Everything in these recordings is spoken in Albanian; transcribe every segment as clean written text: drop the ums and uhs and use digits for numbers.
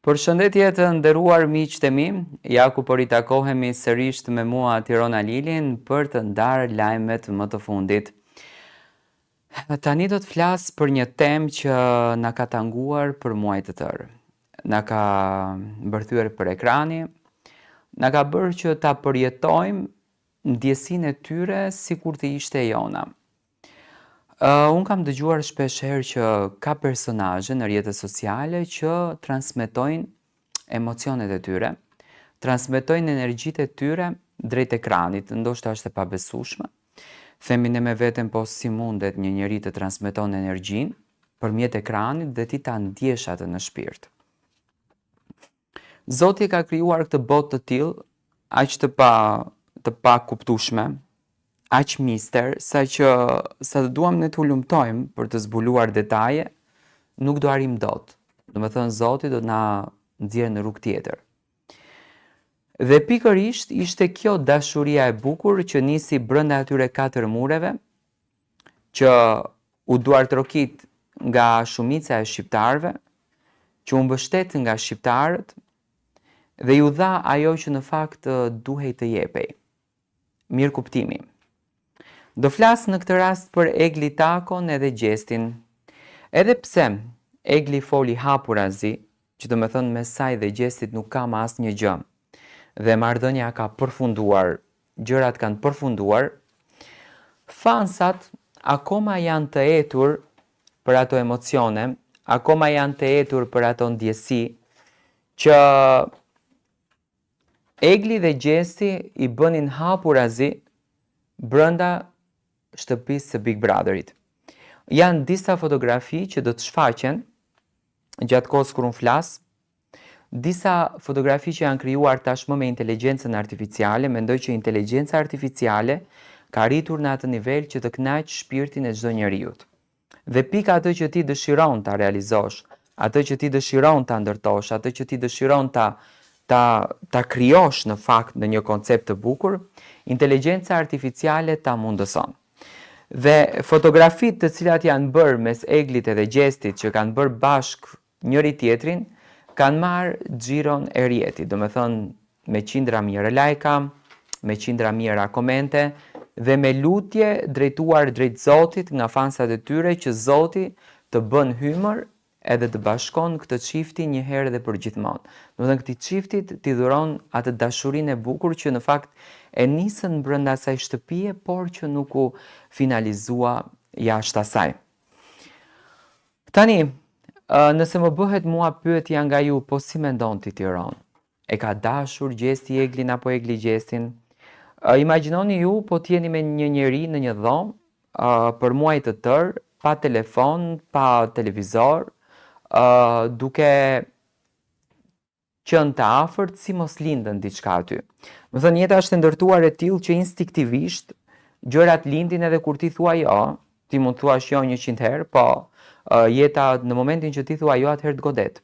Përshëndetje të nderuar miqtë e mi, ja ku po ritakohemi sërish me mua Tirona Lilin për të ndarë lajmet më të fundit. Tani do të flas për një temë që na ka tanguar për muaj të tërë. Na ka mbërthyer për ekrani, na ka bërë që ta përjetojmë ndjesinë e tyre sikur të ishte e jona. Unë kam dëgjuar shpesh herë që ka personazhe në rrjetet sociale që transmetojnë emocionet e tyre, transmetojnë energjitë e tyre drejt ekranit, ndoshta është e pabesueshme. Themi ne me veten, po si mundet një njeri të transmeton energjinë përmjet ekranit dhe ti ta ndjesh atë në shpirt. Zoti ka krijuar këtë botë të tillë, aq të pa kuptueshme, aq mister, sa të duam ne të ulumtojmë për të zbuluar detaje, nuk do arrim dot. Do me thënë Zoti do na nxjerrë në rrugë tjetër. Dhe pikërisht ishte kjo dashuria e bukur që nisi brenda atyre 4 mureve, që u duartrokit nga shumica e shqiptarëve, që u mbështet nga shqiptarët dhe ju dha ajo që në fakt duhej të jepej. Mirë kuptimi. Do flas në këtë rast për Egli Takon edhe Gjestin. Edhe pse Egli foli hapurazi, që do me thënë me saj dhe Gjestit nuk ka ma asnjë gjë, dhe marrëdhënia ka përfunduar, gjërat kanë përfunduar, fansat akoma janë të etur për ato emocione, akoma janë të etur për ato ndjesi, që Egli dhe Gjesti i bënin hapurazi brenda shtëpisë së Big Brotherit. Janë disa fotografi që do të shfaqen gjatë kohës kur unë flas, disa fotografi që janë krijuar tashmë me inteligjencën artificiale. Mendoj që inteligjenca artificiale ka arritur në atë nivel që të kënaq shpirtin e çdo njeriut. Dhe pika atë që ti dëshiron ta realizosh, atë që ti dëshiron ta ndërtosh, atë që ti dëshiron ta krijosh në fakt në një koncept të bukur, inteligjenca artificiale ta mundëson. Dhe fotografitë të cilat janë bërë mes Eglit edhe Gjestit, që kanë bërë bashk njëri tjetrin, kanë marrë xhiron e rrjetit, do me thënë me qindra mijëra lajka, me qindra mijëra komente dhe me lutje drejtuar drejt Zotit nga fansat e tyre, që Zoti të bën hymër edhe të bashkon këtë çifti një herë dhe për gjithmonë. Do të thënë këtij çiftit t'i dhuron atë dashurinë e bukur që në fakt e nisën brenda asaj shtëpie, por që nuk u finalizua jashtë asaj. Tani, nëse më bëhet mua pyetja nga ju, po si mendon ti Tiron? E ka dashur Gjesti Eglin apo Egli Gjestin? Imagjinoni ju po t'jeni me një njeri në një dhomë për muaj të tërë, pa telefon, pa televizor, duke qenë të afërt, si mos lindën diçka aty. Më thënë, jeta është ndërtuar e tillë që instinktivisht gjërat lindin edhe kur ti thua jo, ti mund thuash jo 100 herë, po jeta në momentin që ti thua jo, atëherë të godet.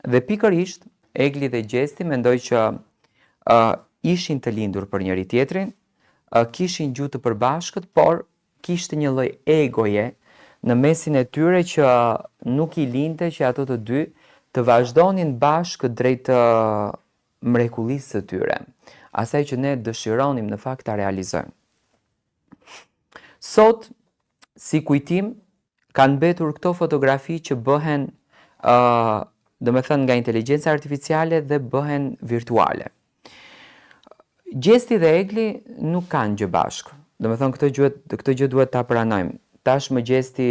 Dhe pikërisht Egli dhe Gjesti mendoj që ishin të lindur për njëri tjetrin, kishin gjuhë të përbashkët, por kishte një lloj egoje në mesin e tyre që nuk i linte që ato të dy të vazhdonin bashkë drejt mrekullisë së tyre, asaj që ne dëshironim në fakt ta realizojmë. Sot, si kujtim, kanë mbetur këto fotografi që bëhen, do me thënë, nga inteligjenca artificiale dhe bëhen virtuale. Gjesti dhe Egli nuk kanë gjë bashkë. Do me thënë, këtë gjë duhet ta pranojmë. Tashmë Gjesti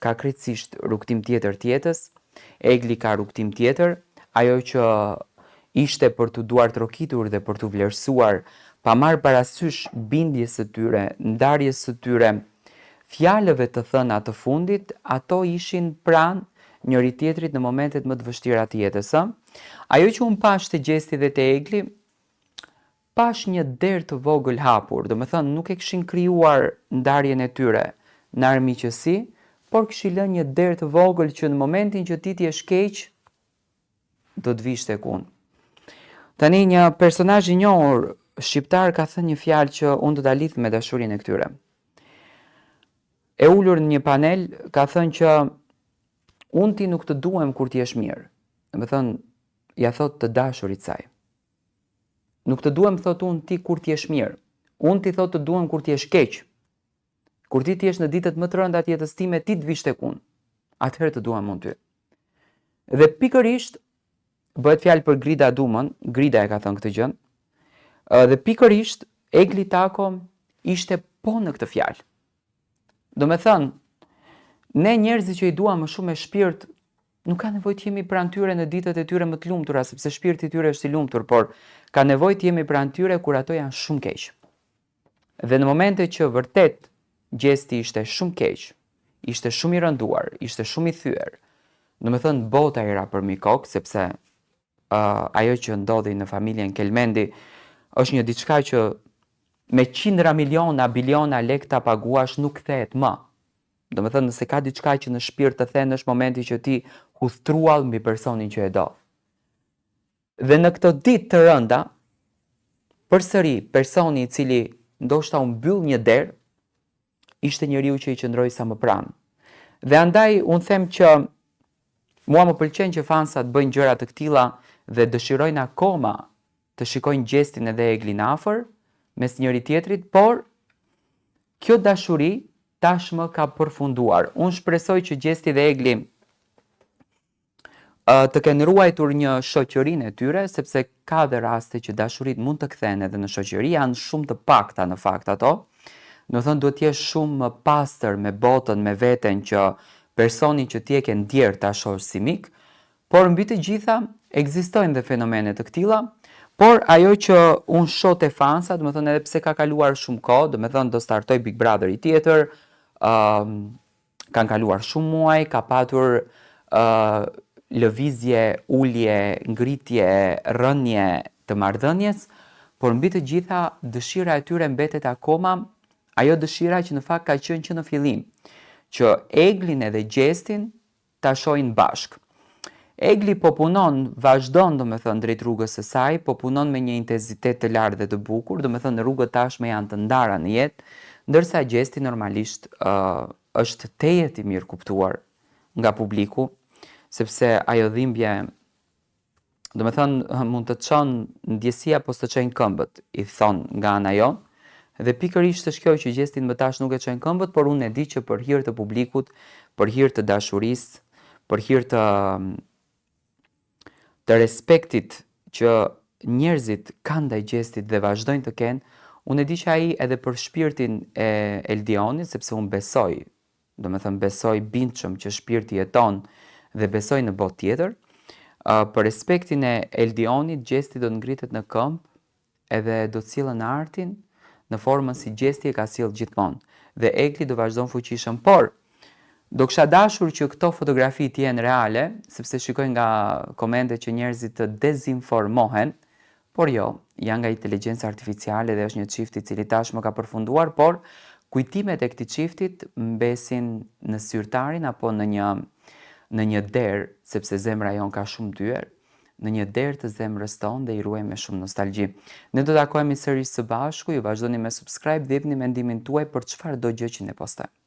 ka krejtësisht rrugtim tjetër tjetës, Egli ka rrugtim tjetër, ajo që ishte për të duartrokitur dhe për të vlerësuar, pa marrë parasysh bindjes së tyre, ndarjes së tyre, fjalëve të thëna të fundit, ato ishin pranë njëri tjetrit në momentet më të vështira të jetës. Ajo që unë pash të Gjesti dhe të Egli, pash një derë të vogël hapur, do me thënë nuk e kishin krijuar ndarjen e tyre në armiqësi, por kishin lënë një derë të vogël që në momentin që ti t'jesh keq, do të vish tek unë. Tani një personazh i njohur shqiptar ka thënë një fjalë që unë do ta lidh me dashurinë e këtyre. E ulur në një panel ka thënë që unë ti nuk të duhem kur ti jesh mirë. Do të thënë ja thot të dashurit saj. Nuk të duhem thot unë ti kur ti jesh mirë. Unë ti thot të duhem kur ti jesh keq. Kur ti jesh në ditët më të rënda të jetës time, ti të vish tek unë. Atëherë të duhem unë ty. Dhe pikërisht bëhet fjalë për Grida Dumën, Grida e ka thënë këtë gjë. Dhe pikërisht Egli Tako ishte po në këtë fjalë. Do me thënë, ne njerëzit që i dua më shumë me shpirt, nuk ka nevojë të jemi pranë tyre në ditët e tyre më të lumtura, sepse shpirti i tyre është i lumtur, por ka nevojë të jemi pranë tyre kur ato janë shumë keq. Dhe në momente që vërtet gjesti ishte shumë keq, ishte shumë i rënduar, ishte shumë i thyer, do me thënë bota i ra për mi kokë, sepse ajo që ndodhi në familjen Kelmendi është një diçka që me qindra miliona, biliona lek ta paguash nuk kthehet më. Do me thënë nëse ka diçka që në shpirt të thënë është momenti që ti huthtruall mbi personin që e do. Dhe në këto ditë të rënda, përsëri personi i cili ndoshta u mbyll një derë, ishte njeriu që i qëndroi sa më pranë. Dhe andaj unë them që mua më pëlqen që fansat bëjnë gjëra të këtilla dhe dëshirojnë akoma të shikojnë gjestin edhe Eglin afër mes njëri tjetrit, por kjo dashuri tashmë ka përfunduar. Unë shpresoj që gjesti dhe Egli të kenë ruajtur një shoqërinë e tyre, sepse ka dhe raste që dashurit mund të kthehen edhe në shoqëri, janë shumë të pakta në fakt ato. Do thënë duhet të jesh shumë më pastër me botën, me veten që personi që ti e ke ndjer ta shohësh si mik, por mbi të gjitha ekzistojnë dhe fenomene të këtilla. Por ajo që unë shoh te fansat, do të thënë edhe pse ka kaluar shumë kohë, do të thënë do startoj Big Brother i tjetër, kanë kaluar shumë muaj, ka patur lëvizje, ulje, ngritje, rënje të marrëdhënies, por mbi të gjitha dëshira e tyre mbetet akoma ajo dëshira që në fakt ka qenë që në fillim, që Eglin edhe Gjestin ta shohin bashk. Egli po punon, vazhdon do me thënë drejt rrugës së saj, po punon me një intensitet të lartë dhe të bukur, do me thënë rrugët tashme janë të ndara në jetë, ndërsa Gjesti normalisht është tejet i mirë kuptuar nga publiku, sepse ajo dhimbje, do me thënë mund të çon ndjesia po të çojnë këmbët, i thonë nga ana jo, dhe pikërisht është kjo që Gjestin më tash nuk e çojnë këmbët, por unë e di që për hir të publikut, për hir të dashurisë, për hir të respektit që njerëzit kanë ndaj Gjestit dhe vazhdojnë të kenë, unë e di që ai edhe për shpirtin e Eldionit, sepse unë besoj, do me thënë besoj bindshëm që shpirti jeton dhe besoj në botë tjetër, për respektin e Eldionit, Gjesti do të ngritet në këmbë edhe do të sjellë në artin në formën si Gjesti e ka sjellë gjithmonë. Dhe Egli do vazhdon fuqishëm, por do kisha dashur që këto fotografi të jenë reale, sepse shikoj nga komente që njerëzit të dezinformohen, por jo, janë nga inteligjenca artificiale dhe është një çift i cili tashmë ka përfunduar, por kujtimet e këtij çiftit mbesin në zyrtarin apo në një derë, sepse zemra jon ka shumë dyer, në një derë të zemrës tonë dhe i ruajmë me shumë nostalgji. Ne do të takohemi sërish së bashku, ju vazhdoni me subscribe dhe jepni mendimin tuaj për çfarëdo gjë që ne postojmë.